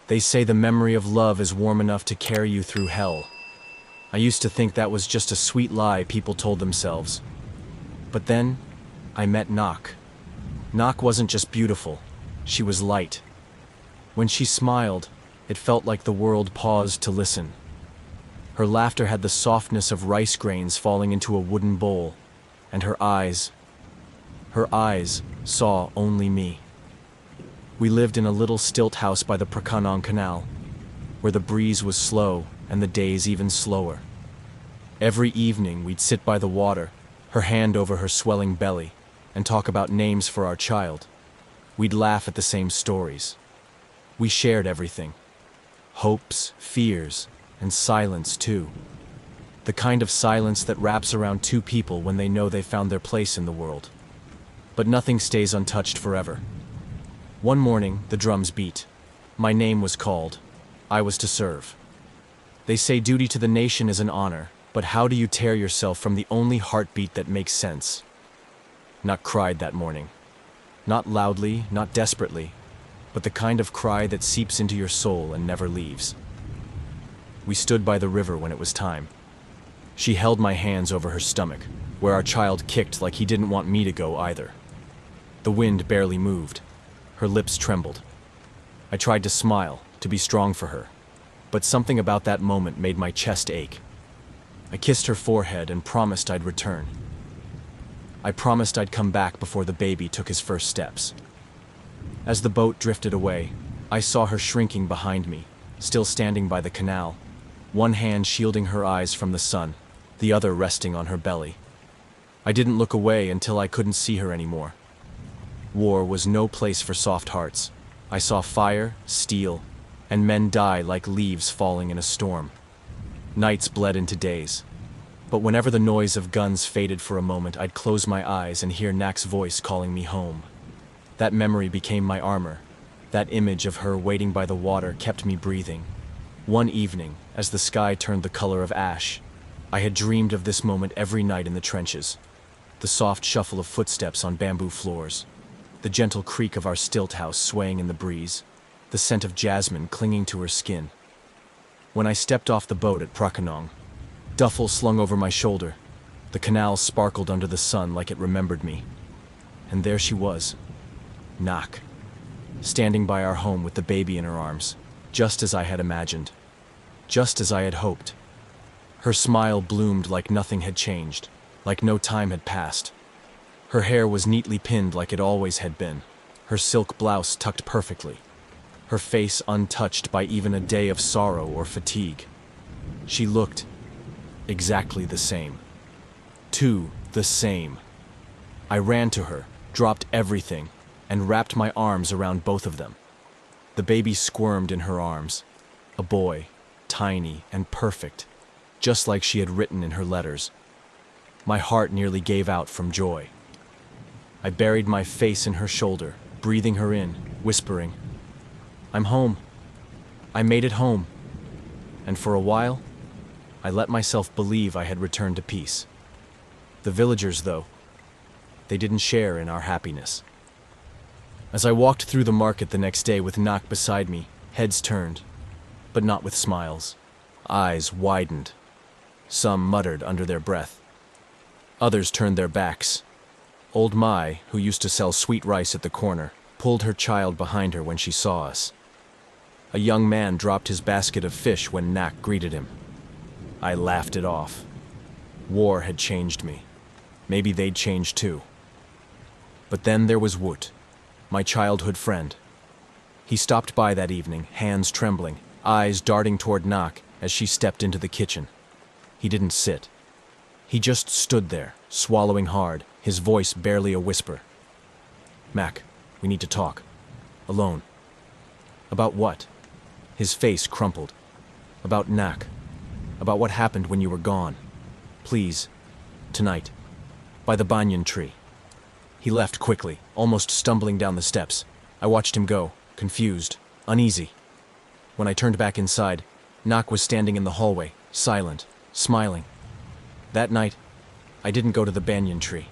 They say the memory of love is warm enough to carry you through hell. I used to think that was just a sweet lie people told themselves. But then, I met Knock. Knock wasn't just beautiful, she was light. When she smiled, it felt like the world paused to listen. Her laughter had the softness of rice grains falling into a wooden bowl, and her eyes saw only me. We lived in a little stilt house by the Prakanong Canal, where the breeze was slow and the days even slower. Every evening we'd sit by the water, her hand over her swelling belly, and talk about names for our child. We'd laugh at the same stories. We shared everything. Hopes, fears, and silence too. The kind of silence that wraps around two people when they know they've found their place in the world. But nothing stays untouched forever. One morning, the drums beat. My name was called. I was to serve. They say duty to the nation is an honor, but how do you tear yourself from the only heartbeat that makes sense? Not cried that morning. Not loudly, not desperately, but the kind of cry that seeps into your soul and never leaves. We stood by the river when it was time. She held my hands over her stomach, where our child kicked like he didn't want me to go either. The wind barely moved. Her lips trembled. I tried to smile, to be strong for her, but something about that moment made my chest ache. I kissed her forehead and promised I'd return. I promised I'd come back before the baby took his first steps. As the boat drifted away, I saw her shrinking behind me, still standing by the canal, one hand shielding her eyes from the sun, the other resting on her belly. I didn't look away until I couldn't see her anymore. War was no place for soft hearts. I saw fire, steel, and men die like leaves falling in a storm. Nights bled into days. But whenever the noise of guns faded for a moment, I'd close my eyes and hear Nak's voice calling me home. That memory became my armor. That image of her waiting by the water kept me breathing. One evening, as the sky turned the color of ash, I had dreamed of this moment every night in the trenches. The soft shuffle of footsteps on bamboo floors. The gentle creak of our stilt house swaying in the breeze, the scent of jasmine clinging to her skin. When I stepped off the boat at Prakanong, duffel slung over my shoulder, the canal sparkled under the sun like it remembered me. And there she was, Nak, standing by our home with the baby in her arms, just as I had imagined, just as I had hoped. Her smile bloomed like nothing had changed, like no time had passed. Her hair was neatly pinned like it always had been, her silk blouse tucked perfectly, her face untouched by even a day of sorrow or fatigue. She looked exactly the same. The same. I ran to her, dropped everything, and wrapped my arms around both of them. The baby squirmed in her arms, a boy, tiny and perfect, just like she had written in her letters. My heart nearly gave out from joy. I buried my face in her shoulder, breathing her in, whispering, "I'm home. I made it home." And for a while, I let myself believe I had returned to peace. The villagers, though, they didn't share in our happiness. As I walked through the market the next day with Nak beside me, heads turned, but not with smiles. Eyes widened. Some muttered under their breath. Others turned their backs. Old Mai, who used to sell sweet rice at the corner, pulled her child behind her when she saw us. A young man dropped his basket of fish when Nak greeted him. I laughed it off. War had changed me. Maybe they'd changed too. But then there was Woot, my childhood friend. He stopped by that evening, hands trembling, eyes darting toward Nak as she stepped into the kitchen. He didn't sit. He just stood there, swallowing hard, his voice barely a whisper. "Mac, we need to talk. Alone." "About what?" His face crumpled. "About Nak. About what happened when you were gone. Please. Tonight. By the banyan tree." He left quickly, almost stumbling down the steps. I watched him go, confused, uneasy. When I turned back inside, Nak was standing in the hallway, silent, smiling. That night, I didn't go to the banyan tree.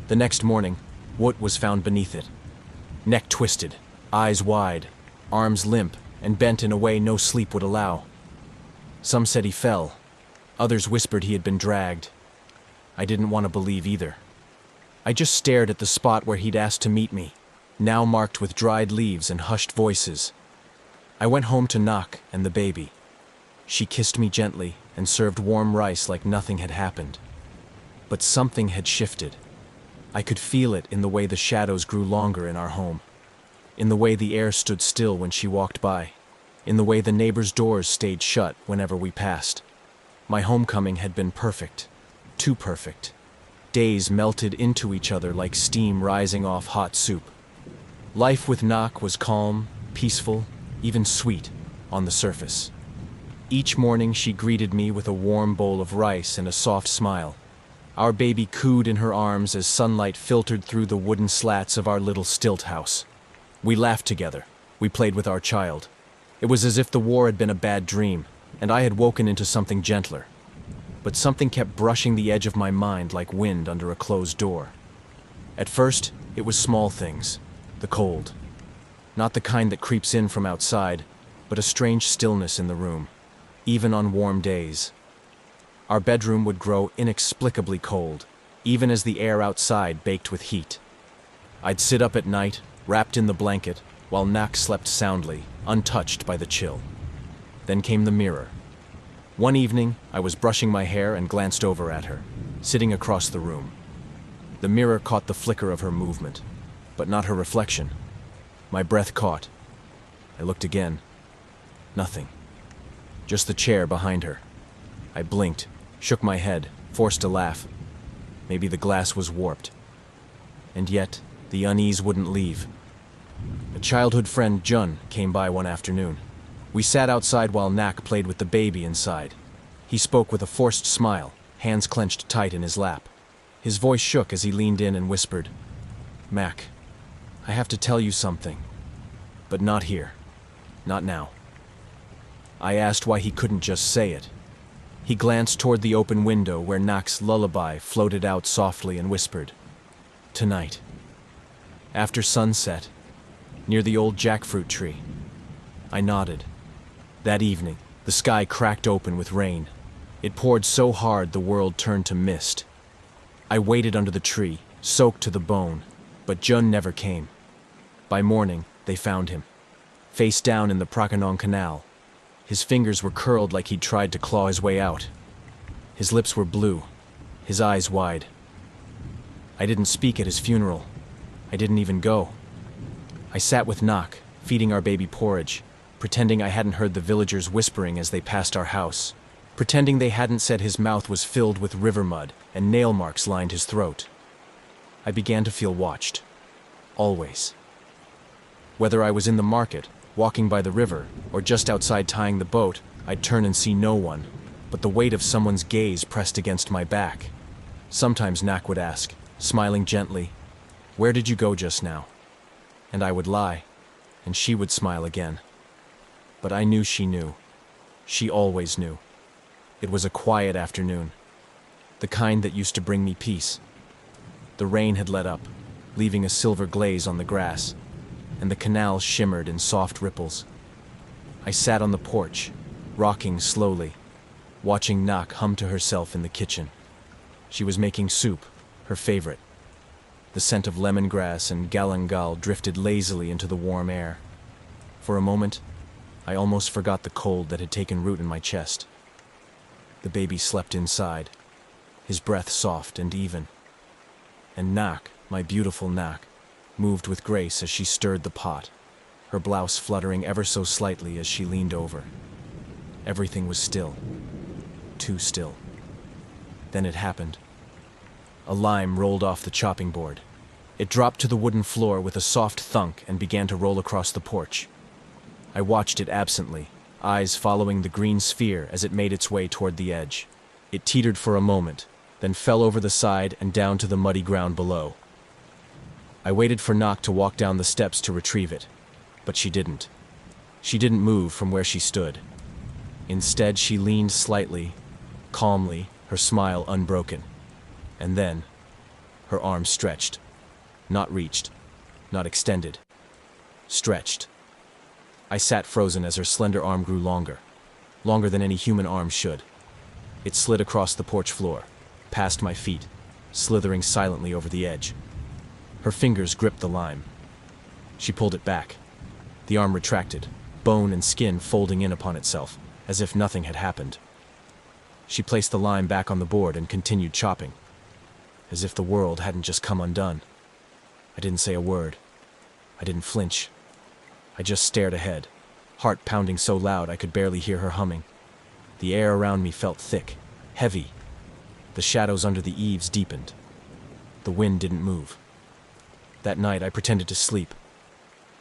The next morning, Woot was found beneath it. Neck twisted, eyes wide, arms limp, and bent in a way no sleep would allow. Some said he fell. Others whispered he had been dragged. I didn't want to believe either. I just stared at the spot where he'd asked to meet me, now marked with dried leaves and hushed voices. I went home to Nak and the baby. She kissed me gently and served warm rice like nothing had happened. But something had shifted. I could feel it in the way the shadows grew longer in our home, in the way the air stood still when she walked by, in the way the neighbors' doors stayed shut whenever we passed. My homecoming had been perfect, too perfect. Days melted into each other like steam rising off hot soup. Life with Nak was calm, peaceful, even sweet on the surface. Each morning she greeted me with a warm bowl of rice and a soft smile. Our baby cooed in her arms as sunlight filtered through the wooden slats of our little stilt house. We laughed together. We played with our child. It was as if the war had been a bad dream, and I had woken into something gentler. But something kept brushing the edge of my mind like wind under a closed door. At first, it was small things. The cold. Not the kind that creeps in from outside, but a strange stillness in the room, even on warm days. Our bedroom would grow inexplicably cold, even as the air outside baked with heat. I'd sit up at night, wrapped in the blanket, while Nak slept soundly, untouched by the chill. Then came the mirror. One evening, I was brushing my hair and glanced over at her, sitting across the room. The mirror caught the flicker of her movement, but not her reflection. My breath caught. I looked again. Nothing. Just the chair behind her. I blinked, shook my head, forced a laugh. Maybe the glass was warped. And yet, the unease wouldn't leave. A childhood friend, Jun, came by one afternoon. We sat outside while Nak played with the baby inside. He spoke with a forced smile, hands clenched tight in his lap. His voice shook as he leaned in and whispered, "Mac, I have to tell you something. But not here. Not now." I asked why he couldn't just say it. He glanced toward the open window where Nak's lullaby floated out softly and whispered, "Tonight. After sunset, near the old jackfruit tree." I nodded. That evening, the sky cracked open with rain. It poured so hard the world turned to mist. I waited under the tree, soaked to the bone, but Jun never came. By morning, they found him, face down in the Prakanong Canal. His fingers were curled like he'd tried to claw his way out. His lips were blue, his eyes wide. I didn't speak at his funeral. I didn't even go. I sat with Nak, feeding our baby porridge, pretending I hadn't heard the villagers whispering as they passed our house, pretending they hadn't said his mouth was filled with river mud and nail marks lined his throat. I began to feel watched. Always. Whether I was in the market, walking by the river, or just outside tying the boat, I'd turn and see no one, but the weight of someone's gaze pressed against my back. Sometimes Nak would ask, smiling gently, "Where did you go just now?" And I would lie, and she would smile again. But I knew she knew. She always knew. It was a quiet afternoon, the kind that used to bring me peace. The rain had let up, leaving a silver glaze on the grass, and the canal shimmered in soft ripples. I sat on the porch, rocking slowly, watching Nak hum to herself in the kitchen. She was making soup, her favorite. The scent of lemongrass and galangal drifted lazily into the warm air. For a moment, I almost forgot the cold that had taken root in my chest. The baby slept inside, his breath soft and even. And Nak, my beautiful Nak, moved with grace as she stirred the pot, her blouse fluttering ever so slightly as she leaned over. Everything was still. Too still. Then it happened. A lime rolled off the chopping board. It dropped to the wooden floor with a soft thunk and began to roll across the porch. I watched it absently, eyes following the green sphere as it made its way toward the edge. It teetered for a moment, then fell over the side and down to the muddy ground below. I waited for Nak to walk down the steps to retrieve it, but she didn't. She didn't move from where she stood. Instead, she leaned slightly, calmly, her smile unbroken. And then, her arms stretched. Not reached, not extended. Stretched. I sat frozen as her slender arm grew longer, longer than any human arm should. It slid across the porch floor, past my feet, slithering silently over the edge. Her fingers gripped the lime. She pulled it back. The arm retracted, bone and skin folding in upon itself, as if nothing had happened. She placed the lime back on the board and continued chopping, as if the world hadn't just come undone. I didn't say a word. I didn't flinch. I just stared ahead, heart pounding so loud I could barely hear her humming. The air around me felt thick, heavy. The shadows under the eaves deepened. The wind didn't move. That night I pretended to sleep.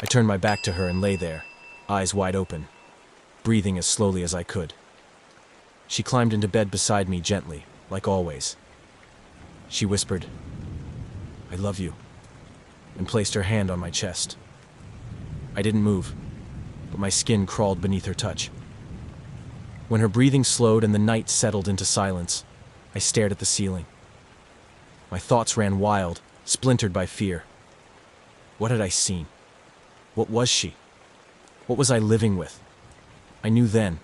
I turned my back to her and lay there, eyes wide open, breathing as slowly as I could. She climbed into bed beside me gently, like always. She whispered, "I love you," and placed her hand on my chest. I didn't move, but my skin crawled beneath her touch. When her breathing slowed and the night settled into silence, I stared at the ceiling. My thoughts ran wild, splintered by fear. What had I seen? What was she? What was I living with? I knew then.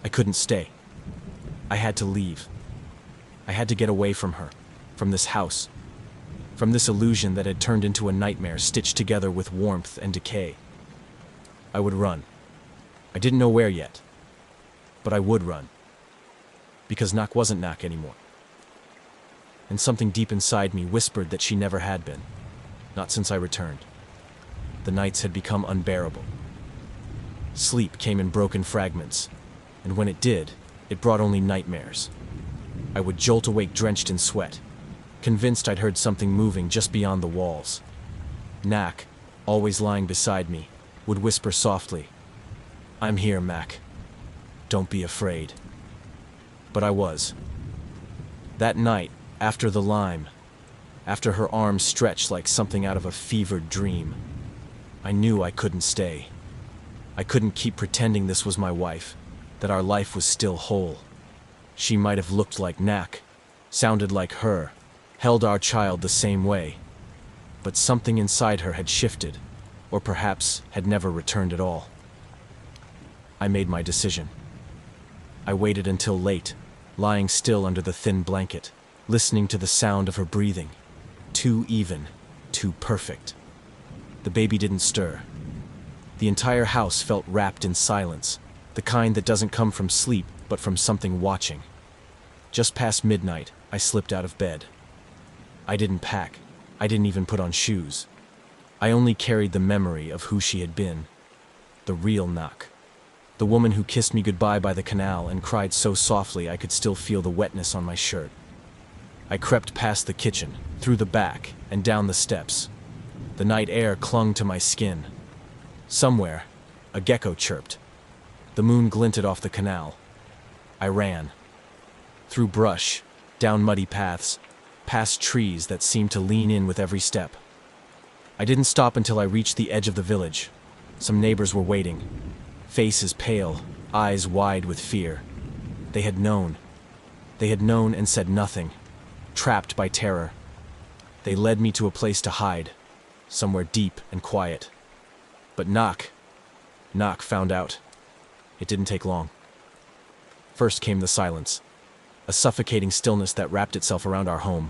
I couldn't stay. I had to leave. I had to get away from her, from this house, from this illusion that had turned into a nightmare stitched together with warmth and decay. I would run. I didn't know where yet, but I would run. Because Nak wasn't Nak anymore. And something deep inside me whispered that she never had been, not since I returned. The nights had become unbearable. Sleep came in broken fragments, and when it did, it brought only nightmares. I would jolt awake drenched in sweat, convinced I'd heard something moving just beyond the walls. Nak, always lying beside me, would whisper softly, "I'm here, Mac. Don't be afraid." But I was. That night, after the lime, after her arms stretched like something out of a fevered dream, I knew I couldn't stay. I couldn't keep pretending this was my wife, that our life was still whole. She might have looked like Nak, sounded like her, held our child the same way, but something inside her had shifted, or perhaps had never returned at all. I made my decision. I waited until late, lying still under the thin blanket, listening to the sound of her breathing. Too even, too perfect. The baby didn't stir. The entire house felt wrapped in silence, the kind that doesn't come from sleep, but from something watching. Just past midnight, I slipped out of bed. I didn't pack. I didn't even put on shoes. I only carried the memory of who she had been. The real Nak. The woman who kissed me goodbye by the canal and cried so softly I could still feel the wetness on my shirt. I crept past the kitchen, through the back, and down the steps. The night air clung to my skin. Somewhere, a gecko chirped. The moon glinted off the canal. I ran. Through brush, down muddy paths, past trees that seemed to lean in with every step. I didn't stop until I reached the edge of the village. Some neighbors were waiting. Faces pale, eyes wide with fear. They had known. They had known and said nothing, trapped by terror. They led me to a place to hide, somewhere deep and quiet. But Nak found out. It didn't take long. First came the silence, a suffocating stillness that wrapped itself around our home,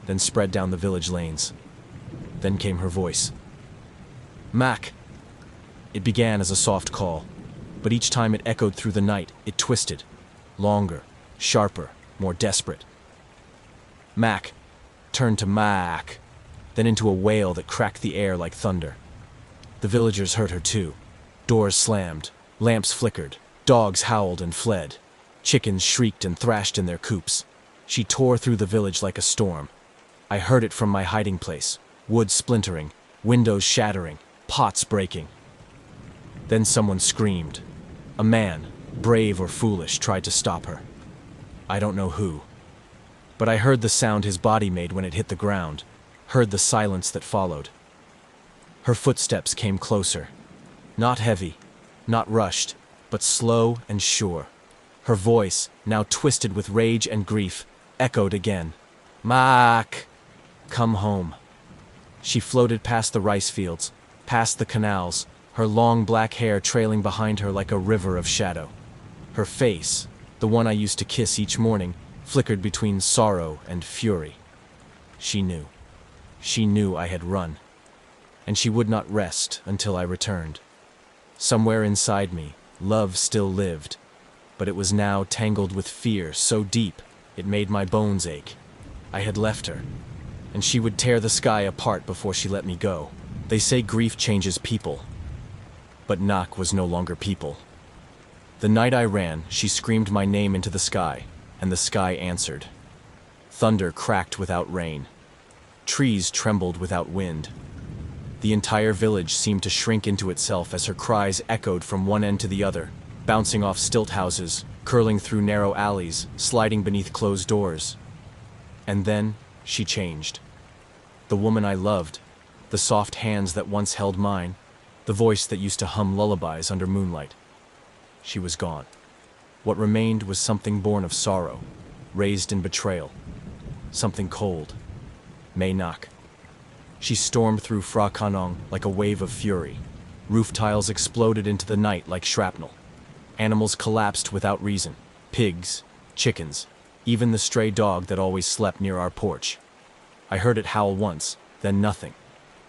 then spread down the village lanes. Then came her voice. "Mac!" It began as a soft call, but each time it echoed through the night, it twisted, longer, sharper, more desperate. Mac turned to Mac, then into a wail that cracked the air like thunder. The villagers heard her too. Doors slammed, lamps flickered, dogs howled and fled. Chickens shrieked and thrashed in their coops. She tore through the village like a storm. I heard it from my hiding place, wood splintering, windows shattering, pots breaking. Then someone screamed. A man, brave or foolish, tried to stop her. I don't know who. But I heard the sound his body made when it hit the ground, heard the silence that followed. Her footsteps came closer. Not heavy, not rushed, but slow and sure. Her voice, now twisted with rage and grief, echoed again. "Mac! Come home." She floated past the rice fields, past the canals, her long black hair trailing behind her like a river of shadow. Her face, the one I used to kiss each morning, flickered between sorrow and fury. She knew. She knew I had run. And she would not rest until I returned. Somewhere inside me, love still lived, but it was now tangled with fear so deep it made my bones ache. I had left her, and she would tear the sky apart before she let me go. They say grief changes people, but Nak was no longer people. The night I ran, she screamed my name into the sky, and the sky answered. Thunder cracked without rain. Trees trembled without wind. The entire village seemed to shrink into itself as her cries echoed from one end to the other, bouncing off stilt houses, curling through narrow alleys, sliding beneath closed doors. And then she changed. The woman I loved, the soft hands that once held mine, the voice that used to hum lullabies under moonlight. She was gone. What remained was something born of sorrow, raised in betrayal. Something cold. May Nak. She stormed through Phra Kanong like a wave of fury. Roof tiles exploded into the night like shrapnel. Animals collapsed without reason. Pigs, chickens, even the stray dog that always slept near our porch. I heard it howl once, then nothing.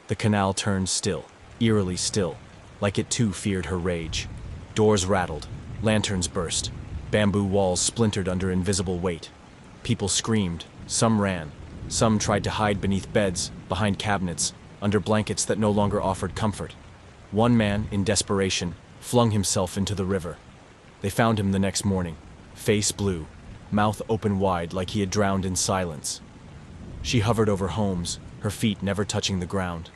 The canal turned still, eerily still, like it too feared her rage. Doors rattled, lanterns burst, bamboo walls splintered under invisible weight. People screamed, some ran, some tried to hide beneath beds, behind cabinets, under blankets that no longer offered comfort. One man, in desperation, flung himself into the river. They found him the next morning, face blue, mouth open wide like he had drowned in silence. She hovered over homes, her feet never touching the ground.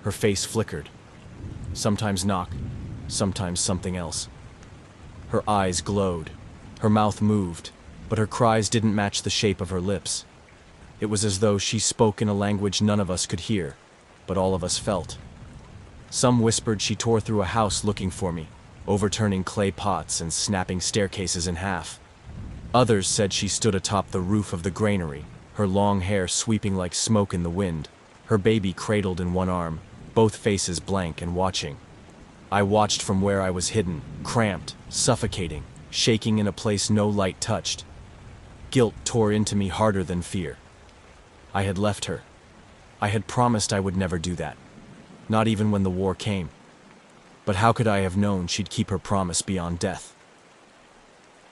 Her face flickered. Sometimes Nak, sometimes something else. Her eyes glowed, her mouth moved, but her cries didn't match the shape of her lips. It was as though she spoke in a language none of us could hear, but all of us felt. Some whispered she tore through a house looking for me, overturning clay pots and snapping staircases in half. Others said she stood atop the roof of the granary, her long hair sweeping like smoke in the wind, her baby cradled in one arm, both faces blank and watching. I watched from where I was hidden, cramped, suffocating, shaking in a place no light touched. Guilt tore into me harder than fear. I had left her. I had promised I would never do that, not even when the war came. But how could I have known she'd keep her promise beyond death?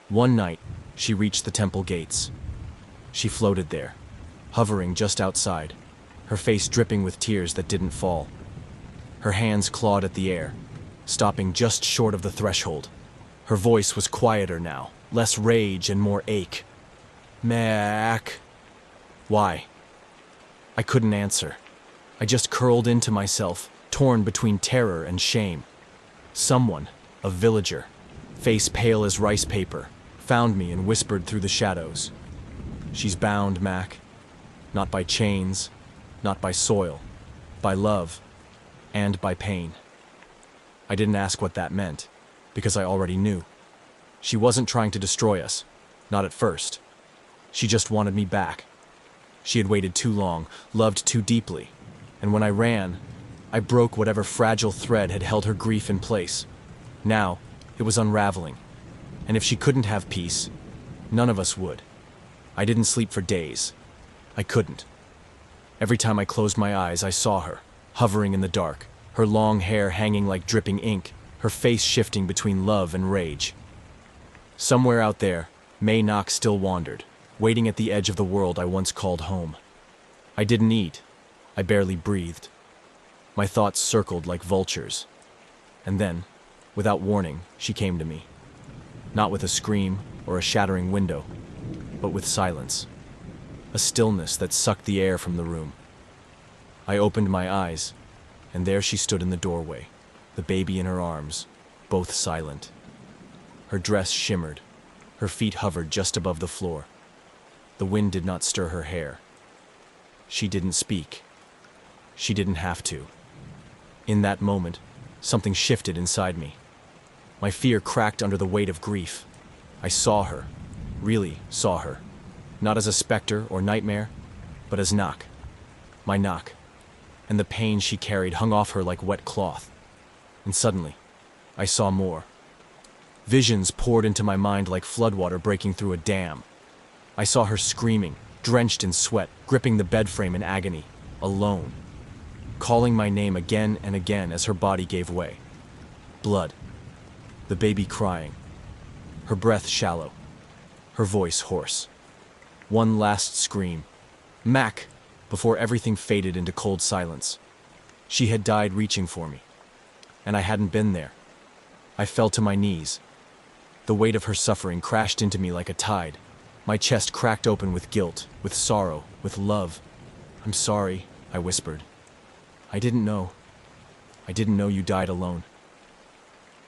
One night, she reached the temple gates. She floated there, hovering just outside, her face dripping with tears that didn't fall. Her hands clawed at the air, stopping just short of the threshold. Her voice was quieter now, less rage and more ache. Mac. Why? I couldn't answer. I just curled into myself, torn between terror and shame. Someone, a villager, face pale as rice paper, found me and whispered through the shadows. She's bound, Mac. Not by chains, not by soil, by love, and by pain. I didn't ask what that meant, because I already knew. She wasn't trying to destroy us, not at first. She just wanted me back. She had waited too long, loved too deeply, and when I ran, I broke whatever fragile thread had held her grief in place. Now, it was unraveling, and if she couldn't have peace, none of us would. I didn't sleep for days. I couldn't. Every time I closed my eyes, I saw her, hovering in the dark, her long hair hanging like dripping ink, her face shifting between love and rage. Somewhere out there, May Nak still wandered, waiting at the edge of the world I once called home. I didn't eat. I barely breathed. My thoughts circled like vultures. And then, without warning, she came to me. Not with a scream or a shattering window, but with silence. A stillness that sucked the air from the room. I opened my eyes, and there she stood in the doorway, the baby in her arms, both silent. Her dress shimmered. Her feet hovered just above the floor. The wind did not stir her hair. She didn't speak. She didn't have to. In that moment, something shifted inside me. My fear cracked under the weight of grief. I saw her, really saw her, not as a specter or nightmare, but as Nak, my Nak, and the pain she carried hung off her like wet cloth. And suddenly, I saw more. Visions poured into my mind like floodwater breaking through a dam. I saw her screaming, drenched in sweat, gripping the bed frame in agony, alone, calling my name again and again as her body gave way. Blood. The baby crying. Her breath shallow. Her voice hoarse. One last scream. Mac! Before everything faded into cold silence. She had died reaching for me. And I hadn't been there. I fell to my knees. The weight of her suffering crashed into me like a tide. My chest cracked open with guilt, with sorrow, with love. "I'm sorry," I whispered. I didn't know you died alone."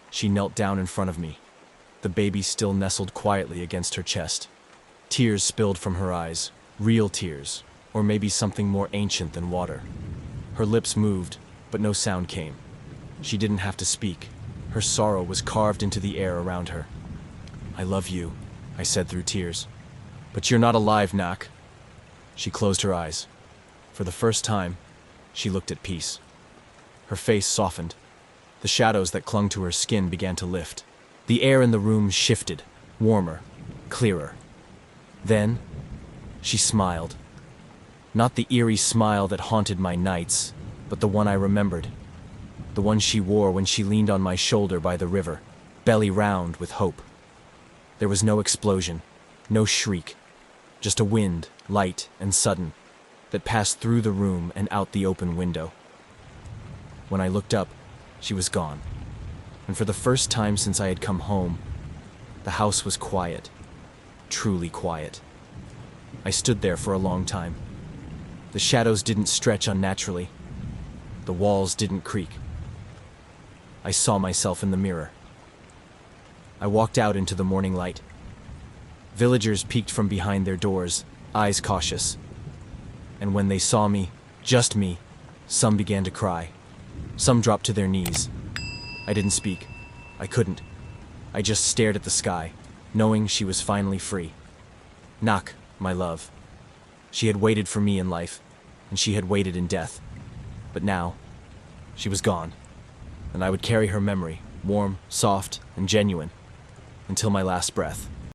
She knelt down in front of me, the baby still nestled quietly against her chest. Tears spilled from her eyes, real tears, or maybe something more ancient than water. Her lips moved, but no sound came. She didn't have to speak. Her sorrow was carved into the air around her. "I love you," I said through tears. "But you're not alive, Nak." She closed her eyes. For the first time, she looked at peace. Her face softened. The shadows that clung to her skin began to lift. The air in the room shifted, warmer, clearer. Then, she smiled. Not the eerie smile that haunted my nights, but the one I remembered. The one she wore when she leaned on my shoulder by the river, belly round with hope. There was no explosion, no shriek, just a wind, light and sudden, that passed through the room and out the open window. When I looked up, she was gone. And for the first time since I had come home, the house was quiet, truly quiet. I stood there for a long time. The shadows didn't stretch unnaturally. The walls didn't creak. I saw myself in the mirror. I walked out into the morning light. Villagers peeked from behind their doors, eyes cautious. And when they saw me, just me, some began to cry. Some dropped to their knees. I didn't speak. I couldn't. I just stared at the sky, knowing she was finally free. Nak, my love. She had waited for me in life, and she had waited in death. But now, she was gone, and I would carry her memory, warm, soft, and genuine, until my last breath.